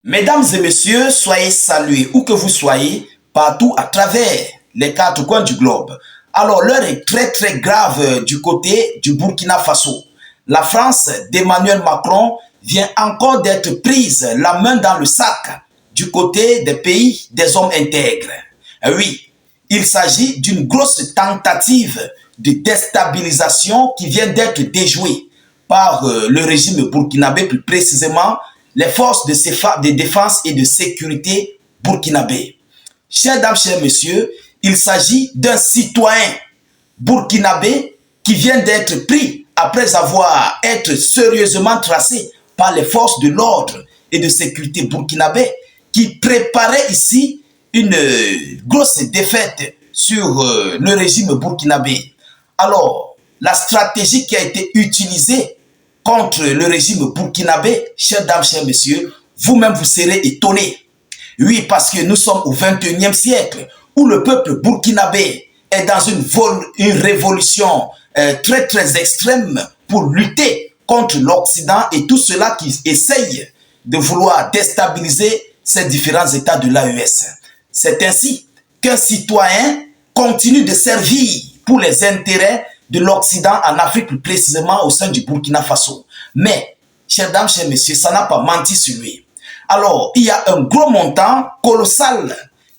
Mesdames et messieurs, soyez salués où que vous soyez, partout à travers les quatre coins du globe. Alors, l'heure est très grave du côté du Burkina Faso. La France d'Emmanuel Macron vient encore d'être prise la main dans le sac du côté des pays des hommes intègres. Oui, il s'agit d'une grosse tentative de déstabilisation qui vient d'être déjouée par le régime burkinabé, plus précisément les forces de défense et de sécurité burkinabé. Chères dames, chers messieurs, il s'agit d'un citoyen burkinabé qui vient d'être pris après avoir été sérieusement tracé par les forces de l'ordre et de sécurité burkinabé qui préparaient ici une grosse défaite sur le régime burkinabé. Alors, la stratégie qui a été utilisée contre le régime burkinabé, chères dames, chers messieurs, vous-même vous serez étonnés. Oui, parce que nous sommes au 21e siècle, où le peuple burkinabé est dans une révolution très extrême pour lutter contre l'Occident et tout cela qui essaye de vouloir déstabiliser ces différents États de l'AES. C'est ainsi qu'un citoyen continue de servir pour les intérêts de l'Occident en Afrique, plus précisément au sein du Burkina Faso. Mais, chères dames, chers messieurs, ça n'a pas menti sur lui. Alors, il y a un gros montant colossal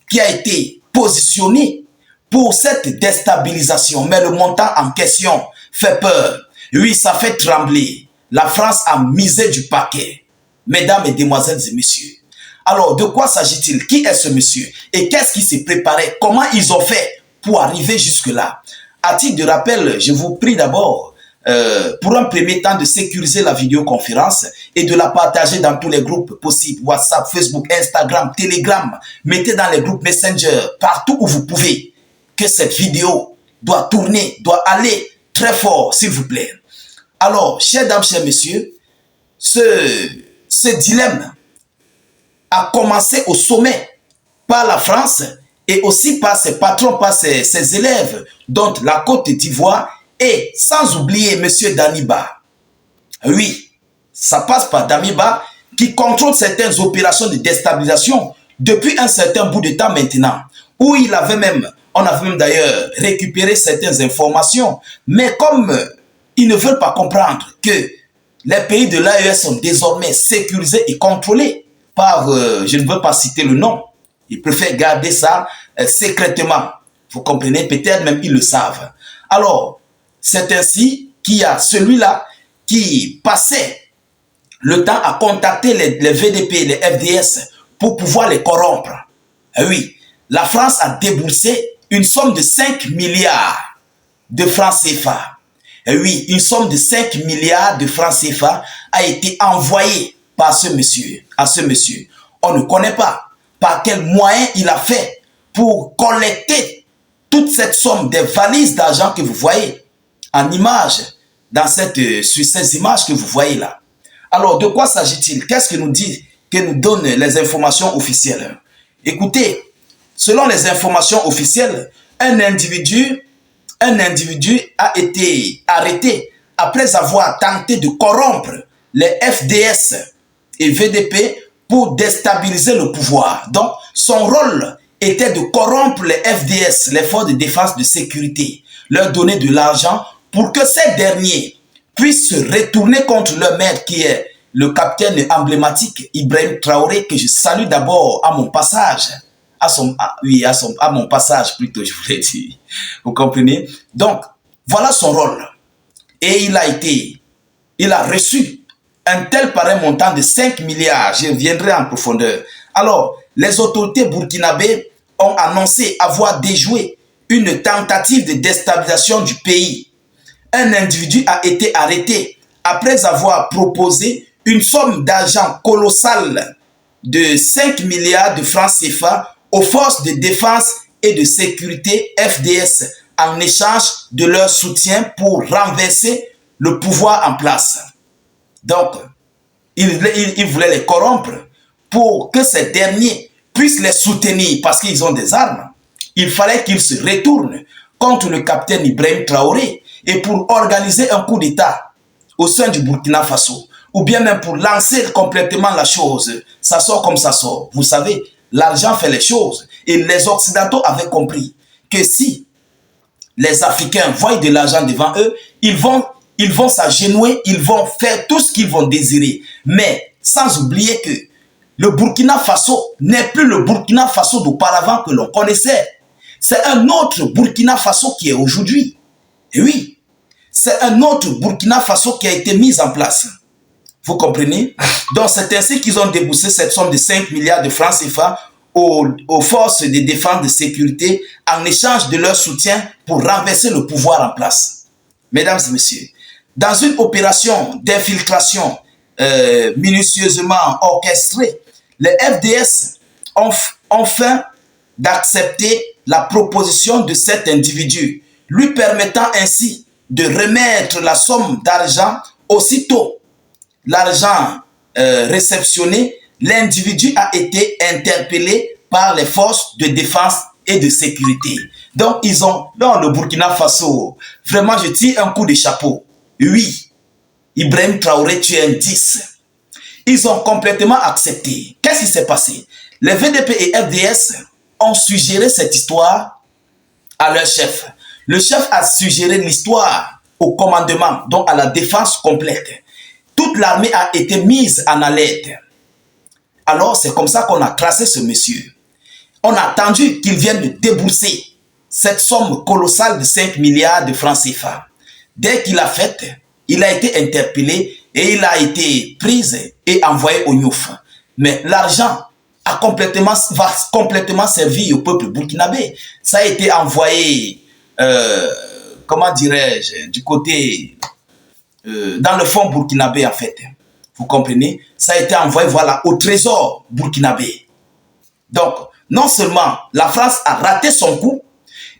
qui a été positionné pour cette déstabilisation. Mais le montant en question fait peur. Oui, ça fait trembler. La France a misé du paquet. Mesdames et demoiselles et messieurs. Alors, de quoi s'agit-il? Qui est ce monsieur? Et qu'est-ce qui s'est préparé? Comment ils ont fait pour arriver jusque-là? À titre de rappel, je vous prie d'abord, pour un premier temps, de sécuriser la vidéoconférence et de la partager dans tous les groupes possibles. WhatsApp, Facebook, Instagram, Telegram. Mettez dans les groupes Messenger, partout où vous pouvez, que cette vidéo doit tourner, doit aller très fort, s'il vous plaît. Alors, chères dames, chers messieurs, ce dilemme a commencé au sommet par la France et aussi par ses patrons, par ses élèves, dont la Côte d'Ivoire, et sans oublier M. Damiba. Oui, ça passe par Damiba qui contrôle certaines opérations de déstabilisation depuis un certain bout de temps maintenant, où on avait même d'ailleurs récupéré certaines informations, mais comme ils ne veulent pas comprendre que les pays de l'AES sont désormais sécurisés et contrôlés par, je ne veux pas citer le nom, ils préfèrent garder ça secrètement. Vous comprenez, peut-être même ils le savent. Alors, c'est ainsi qu'il y a celui-là qui passait le temps à contacter les VDP, les FDS, pour pouvoir les corrompre. Et oui, la France a déboursé une somme de 5 milliards de francs CFA. Et oui, une somme de 5 milliards de francs CFA a été envoyée par ce monsieur, à ce monsieur. On ne connaît pas par quel moyen il a fait pour collecter toute cette somme des valises d'argent que vous voyez en image sur ces images que vous voyez là. Alors, de quoi s'agit-il? Qu'est-ce que nous donnent les informations officielles? Écoutez, selon les informations officielles, un individu a été arrêté après avoir tenté de corrompre les FDS et VDP pour déstabiliser le pouvoir. Donc, son rôle était de corrompre les FDS, les forces de défense de sécurité, leur donner de l'argent pour que ces derniers puissent se retourner contre leur maître qui est le capitaine emblématique Ibrahim Traoré, que je salue d'abord à mon passage. À mon passage plutôt, je voulais dire. Vous comprenez? Donc, voilà son rôle. Et il a reçu un tel pareil montant de 5 milliards. Je viendrai en profondeur. Alors, les autorités burkinabées ont annoncé avoir déjoué une tentative de déstabilisation du pays. Un individu a été arrêté après avoir proposé une somme d'argent colossale de 5 milliards de francs CFA aux forces de défense et de sécurité FDS en échange de leur soutien pour renverser le pouvoir en place. Donc, il voulait les corrompre pour que ces derniers puissent les soutenir parce qu'ils ont des armes. Il fallait qu'ils se retournent contre le capitaine Ibrahim Traoré et pour organiser un coup d'État au sein du Burkina Faso. ou bien même pour lancer complètement la chose, ça sort comme ça sort. Vous savez, l'argent fait les choses. Et les Occidentaux avaient compris que si les Africains voient de l'argent devant eux, ils vont s'agenouiller, ils vont faire tout ce qu'ils vont désirer. Mais sans oublier que le Burkina Faso n'est plus le Burkina Faso d'auparavant que l'on connaissait. C'est un autre Burkina Faso qui est aujourd'hui. Et oui, c'est un autre Burkina Faso qui a été mis en place. Vous comprenez? Donc c'est ainsi qu'ils ont déboursé cette somme de 5 milliards de francs CFA aux forces de défense de sécurité en échange de leur soutien pour renverser le pouvoir en place. Mesdames et messieurs, dans une opération d'infiltration minutieusement orchestrée, les FDS ont fait d'accepter la proposition de cet individu, lui permettant ainsi de remettre la somme d'argent aussitôt. L'argent réceptionné, l'individu a été interpellé par les forces de défense et de sécurité. Donc, ils ont, dans le Burkina Faso, vraiment, je tire un coup de chapeau. Oui, Ibrahim Traoré, tu es un 10. Ils ont complètement accepté. Qu'est-ce qui s'est passé? Les VDP et FDS ont suggéré cette histoire à leur chef. Le chef a suggéré l'histoire au commandement, donc à la défense complète. Toute l'armée a été mise en alerte. Alors, c'est comme ça qu'on a tracé ce monsieur. On a attendu qu'il vienne de débourser cette somme colossale de 5 milliards de francs CFA. Dès qu'il a fait, il a été interpellé et il a été pris et envoyé au Niouf. Mais l'argent va complètement servi au peuple burkinabé. Ça a été envoyé, comment dirais-je, du côté, dans le fonds burkinabé en fait. Vous comprenez? Ça a été envoyé, voilà, au trésor burkinabé. Donc, non seulement la France a raté son coup,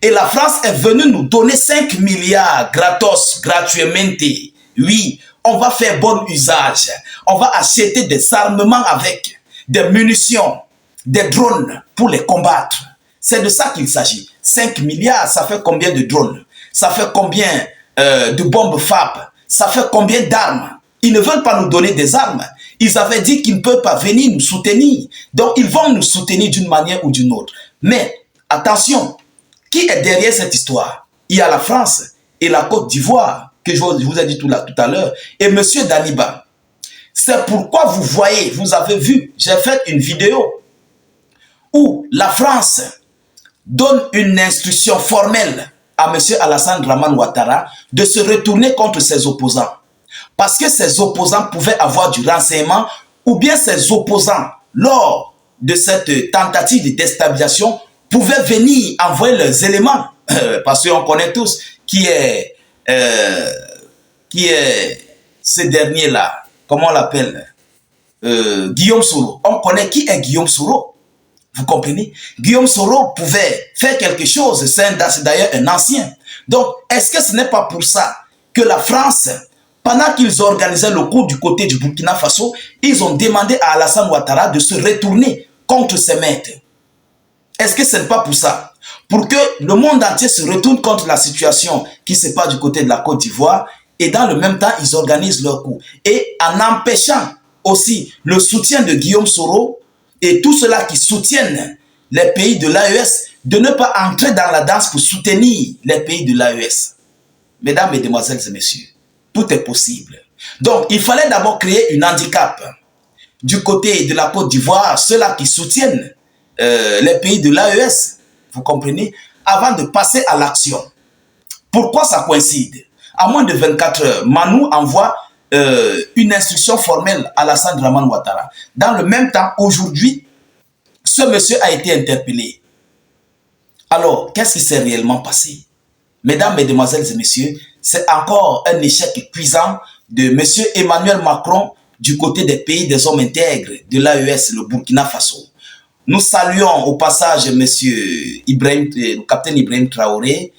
et la France est venue nous donner 5 milliards gratos, gratuitement. Oui, on va faire bon usage. On va acheter des armements avec, des munitions, des drones pour les combattre. C'est de ça qu'il s'agit. 5 milliards, ça fait combien de drones? Ça fait combien de bombes FAP? Ça fait combien d'armes? Ils ne veulent pas nous donner des armes. Ils avaient dit qu'ils ne peuvent pas venir nous soutenir. Donc, ils vont nous soutenir d'une manière ou d'une autre. Mais, attention, qui est derrière cette histoire? Il y a la France et la Côte d'Ivoire, que je vous ai dit tout à l'heure, et M. Daniba. C'est pourquoi vous voyez, vous avez vu, j'ai fait une vidéo où la France donne une instruction formelle à M. Alassane Dramane Ouattara de se retourner contre ses opposants. Parce que ses opposants pouvaient avoir du renseignement ou bien ses opposants, lors de cette tentative de déstabilisation, pouvaient venir envoyer leurs éléments. Parce qu'on connaît tous qui est ce dernier-là, comment on l'appelle, Guillaume Soro. On connaît qui est Guillaume Soro. Vous comprenez? Guillaume Soro pouvait faire quelque chose, c'est d'ailleurs un ancien. Donc, est-ce que ce n'est pas pour ça que la France, pendant qu'ils organisaient le coup du côté du Burkina Faso, ils ont demandé à Alassane Ouattara de se retourner contre ses maîtres? Est-ce que ce n'est pas pour ça? Pour que le monde entier se retourne contre la situation qui se passe du côté de la Côte d'Ivoire et dans le même temps, ils organisent leur coup. Et en empêchant aussi le soutien de Guillaume Soro et tous ceux-là qui soutiennent les pays de l'AES de ne pas entrer dans la danse pour soutenir les pays de l'AES. Mesdames, Mesdemoiselles et Messieurs, tout est possible. Donc, il fallait d'abord créer un handicap du côté de la Côte d'Ivoire, ceux-là qui soutiennent les pays de l'AES, vous comprenez, avant de passer à l'action. Pourquoi ça coïncide? À moins de 24 heures, Manu envoie une instruction formelle à Alassane Dramane Ouattara. Dans le même temps, aujourd'hui, ce monsieur a été interpellé. Alors, qu'est-ce qui s'est réellement passé? Mesdames, Mesdemoiselles et Messieurs, c'est encore un échec cuisant de M. Emmanuel Macron du côté des pays des hommes intègres de l'AES, le Burkina Faso. Nous saluons au passage M. Ibrahim, le capitaine Ibrahim Traoré,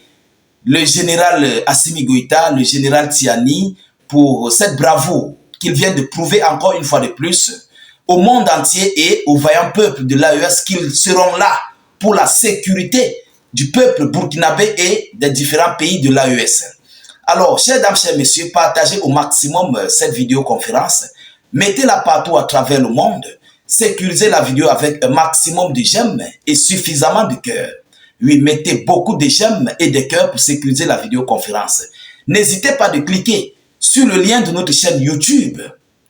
le général Assimi Goïta, le général Tiani, pour cette bravoure qu'ils viennent de prouver encore une fois de plus au monde entier et au vaillant peuple de l'AES qu'ils seront là pour la sécurité du peuple burkinabé et des différents pays de l'AES. Alors, chers dames, chers messieurs, partagez au maximum cette vidéoconférence Mettez-la partout à travers le monde. Sécurisez la vidéo avec un maximum de j'aime et suffisamment de cœurs. Oui, mettez beaucoup de j'aime et de cœurs pour sécuriser la vidéoconférence. N'hésitez pas de cliquer sur le lien de notre chaîne YouTube.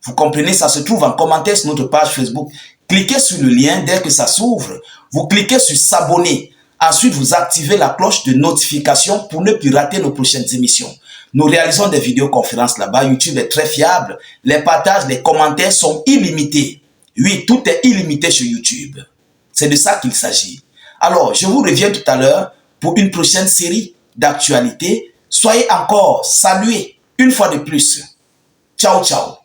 Vous comprenez, ça se trouve en commentaire sur notre page Facebook. Cliquez sur le lien dès que ça s'ouvre. Vous cliquez sur s'abonner. Ensuite, vous activez la cloche de notification pour ne plus rater nos prochaines émissions. Nous réalisons des vidéoconférences là-bas. YouTube est très fiable. Les partages, les commentaires sont illimités. Oui, tout est illimité sur YouTube. C'est de ça qu'il s'agit. Alors, je vous reviens tout à l'heure pour une prochaine série d'actualités. Soyez encore salués une fois de plus. Ciao, ciao.